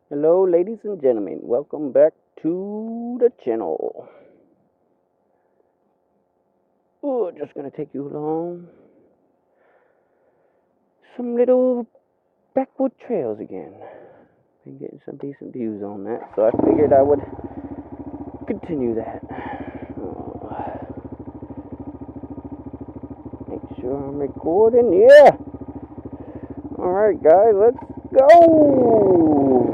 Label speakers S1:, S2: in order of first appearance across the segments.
S1: Hello, ladies and gentlemen. Welcome back to the channel. Oh, just gonna take you along some little backwood trails again. Been getting some decent views on that, so I figured I would continue that. Make sure I'm recording. Yeah. All right, guys, let's go.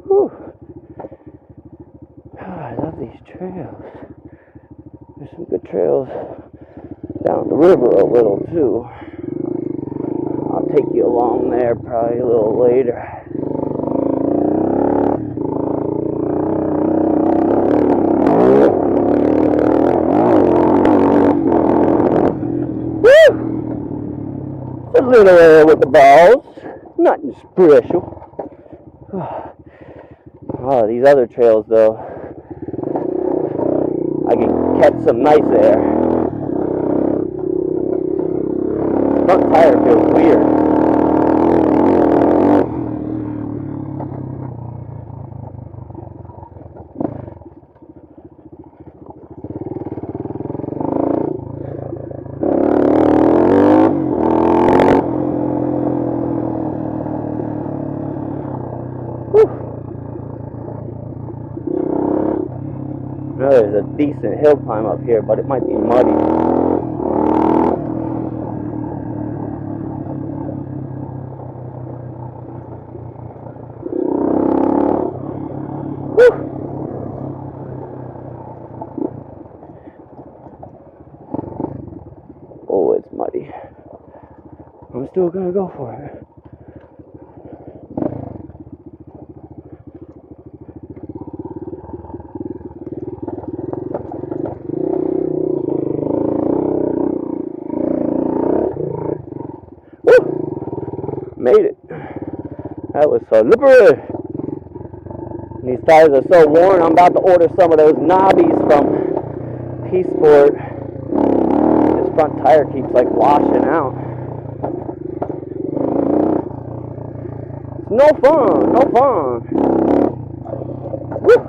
S1: Whew. Oh, I love these trails. There's some good trails down the river a little too. I'll take you along there probably a little later. Woo! A little air with the balls. Nothing special. Oh, these other trails though, I can catch some nice air. Front tire feels weird. I know there's a decent hill climb up here, but it might be muddy. Whew. Oh, it's muddy. I'm still gonna go for it. Woo! Made it. That was so slippery. These tires are so worn, I'm about to order some of those knobbies from P-Sport. This front tire keeps like washing out. No fun, no fun. Woo!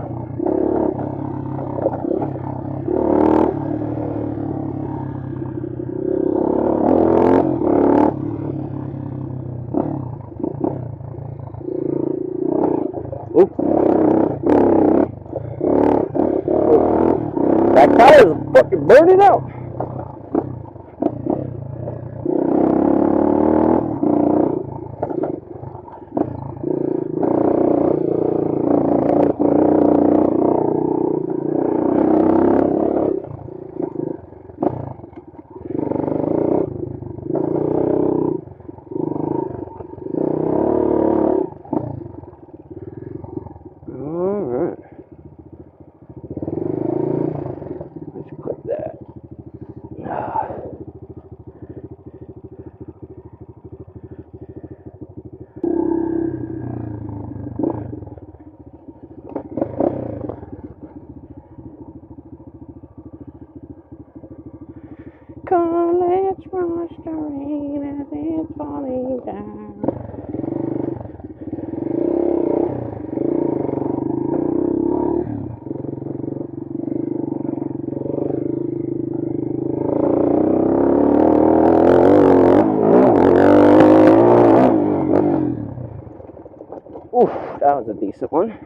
S1: Oop. Oop. That tire's fucking burning out. Alright. Let's click that. Come, let's wash the rain as it's falling down. Oof, that was a decent one.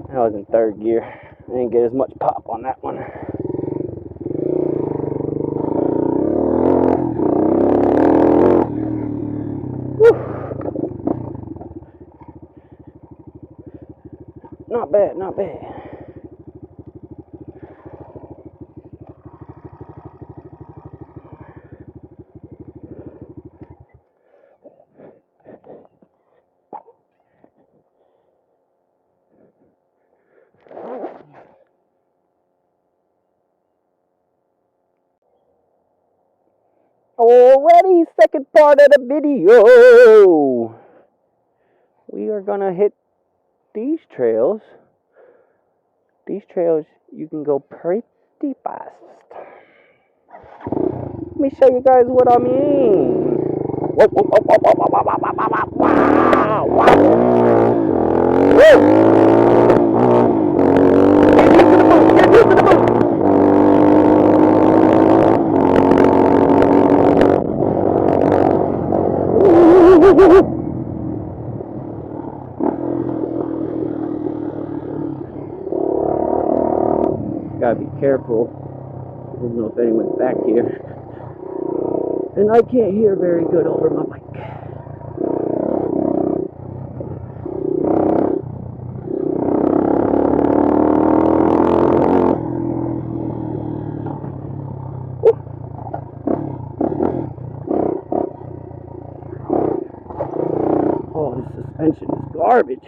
S1: I was in third gear. I didn't get as much pop on that one. Whew. Not bad, not bad. Already, second part of the video. We are gonna hit these trails. These trails you can go pretty fast. Let me show you guys what I mean. Whoa, whoa, whoa, whoa, whoa, whoa, whoa, whoa, whoa, wow, wow. Woo! Get used to the boot, get used to the boot. Gotta be careful. I don't know if anyone's back here. And I can't hear very good over my mic. Oh, this suspension is garbage.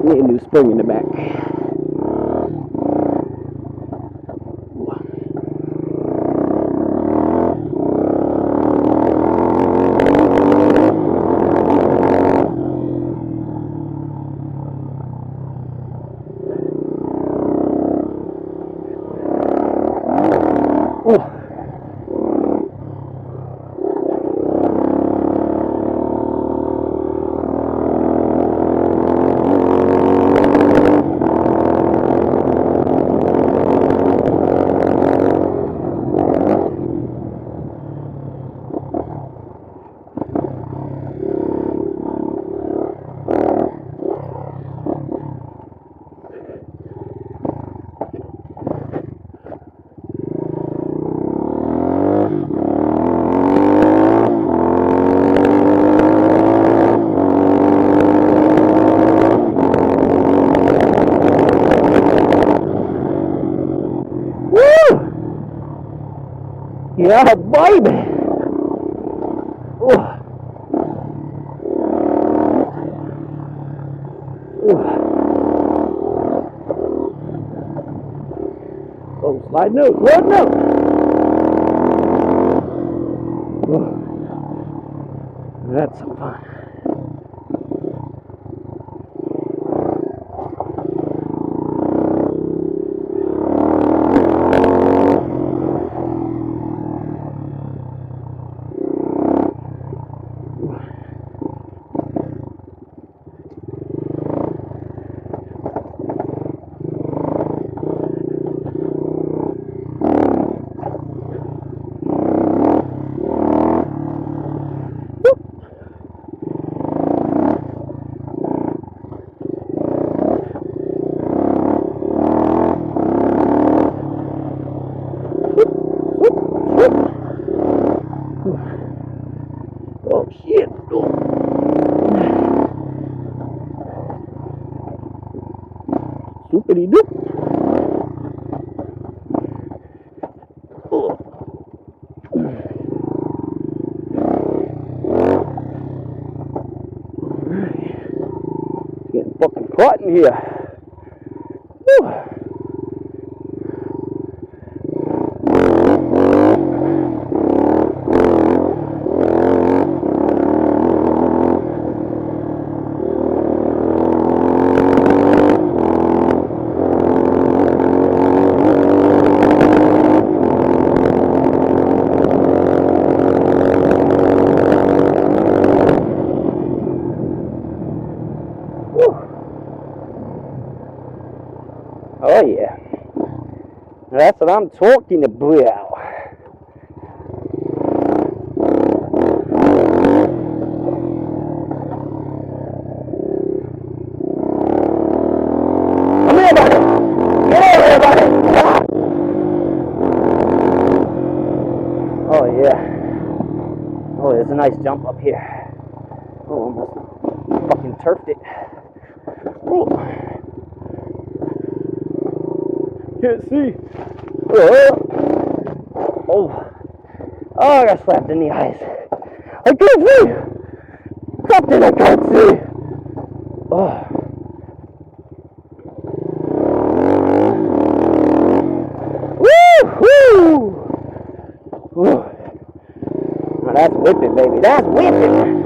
S1: Need a new spring in the back. Yeah, baby. Oh, slide note, slide note. That's some fun. Oh shit. Oh. Soupity doop. Oh. Alright. Getting fucking caught in here. Whew. Oh yeah, that's what I'm talking about. Come here, buddy. Get over here, buddy. Oh yeah. Oh, there's a nice jump up here. Oh, almost fucking turfed it. Oh. Can't see. Oh, I got slapped in the eyes. I can't see. Captain, I can't see. Oh. Woo! Woo! Now that's whipping, baby. That's whipping.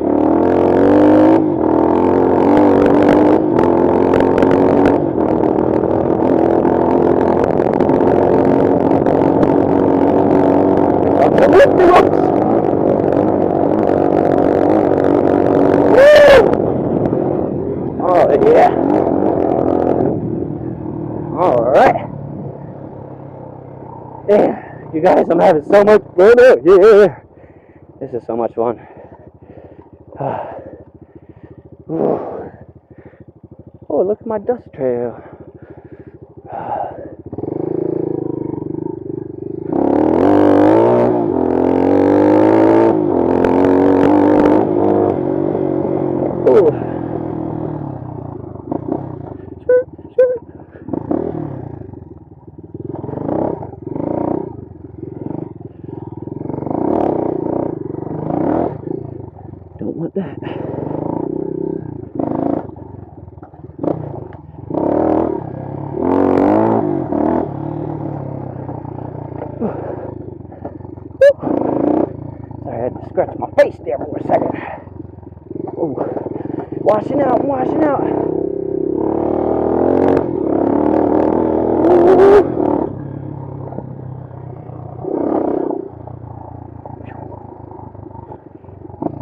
S1: Oh yeah. Alright. Yeah, you guys, I'm having so much fun out here. This is so much fun. Oh, look at my dust trail. Don't want that. Sorry, I had to scratch my face there for a second. Ooh. Washing out, washing out.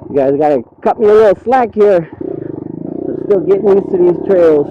S1: You guys gotta cut me a little slack here. I'm still getting used to these trails.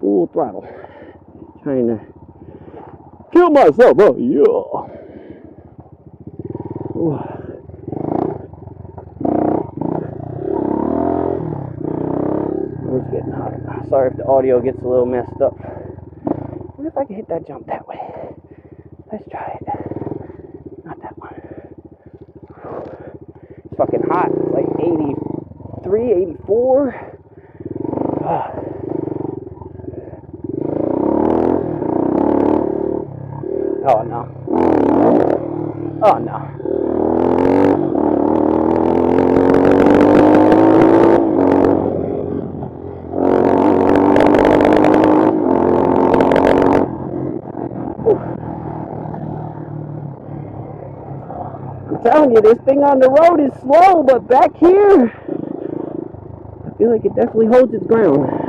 S1: Full throttle, trying to kill myself. Oh yeah. Ooh. It's getting hot. Sorry if the audio gets a little messed up. What if I can hit that jump that way? Let's try it. Not that one. It's fucking hot. It's like 83, 84. Oh no. Oh no. I'm telling you, this thing on the road is slow, but back here, I feel like it definitely holds its ground.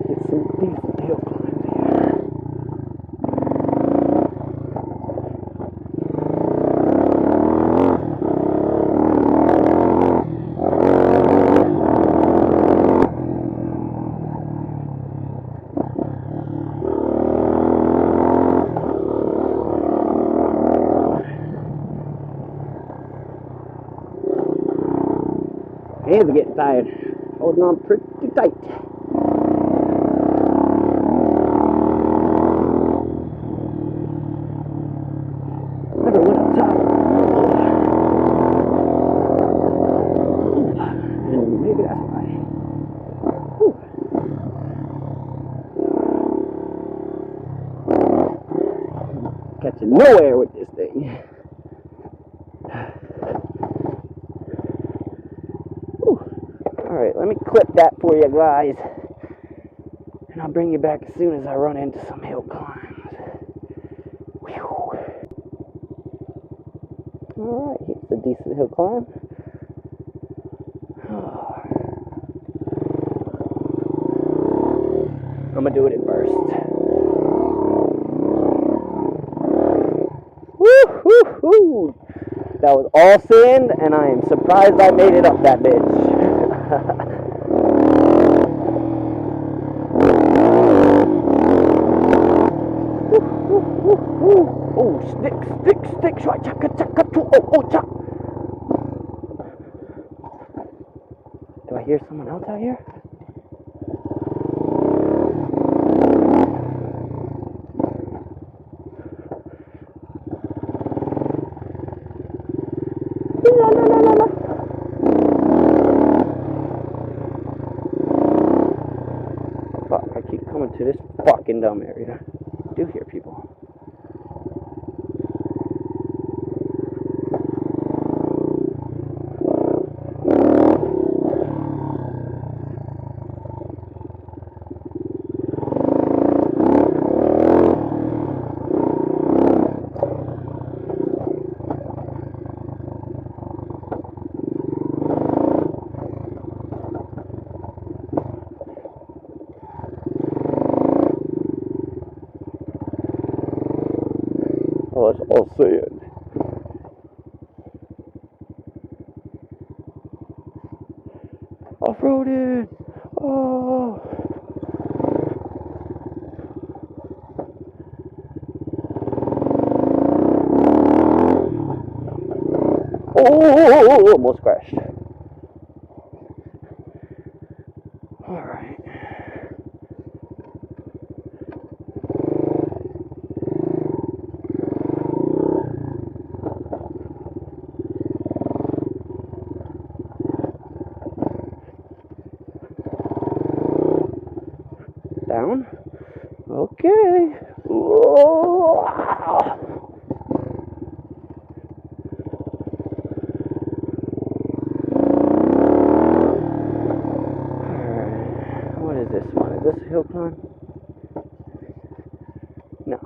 S1: Get some decent hill climbs here. Hands are getting tired. Holding on pretty tight. Never went up top. And maybe that's why. Whew. Catching no air with this thing. Alright, let me clip that for you guys. And I'll bring you back as soon as I run into some hill climbs. Whew. Alright, here's a decent hill climb. I'm gonna do it at first. Woo, woo, woo. That was all sand, and I am surprised I made it up that bitch. Oh, sticks, right, chaka, oh, chaka. Do I hear someone else out here? La. Fuck, I keep coming to this fucking dumb area. I do hear people. Oh, it's all sand. Off-roaded! Oh! Oh! Almost crashed. Alright. Down. Okay. Whoa. Alright. What is this one? Is this a hill climb? No.